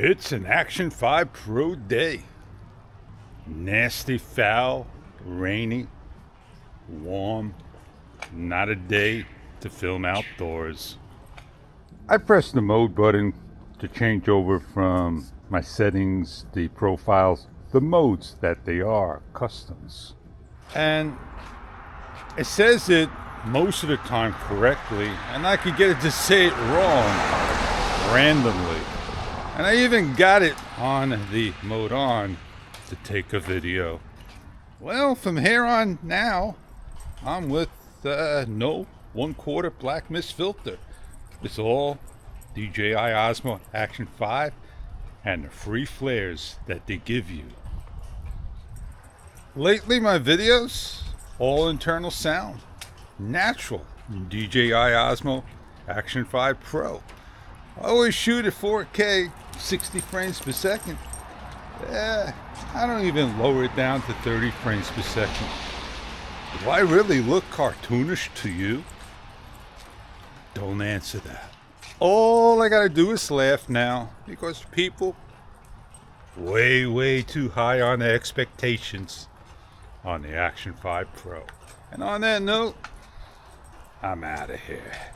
It's an Action 5 Pro day. Nasty, foul, rainy, warm. Not a day to film outdoors. I pressed the mode button to change over from my settings, the profiles, the modes that they are, customs. And it says it most of the time correctly, and I could get it to say it wrong randomly. And I even got it on the mode on to take a video. Well, from here on now, I'm with no 1/4 black mist filter. It's all DJI Osmo Action 5 and the free flares that they give you. Lately, my videos, all internal sound, natural in DJI Osmo Action 5 Pro. I always shoot at 4K, 60 frames per second. I don't even lower it down to 30 frames per second. Do I really look cartoonish to you? Don't answer that. All I gotta do is laugh now, because people way too high on their expectations on the Action 5 Pro. And on that note, I'm out of here.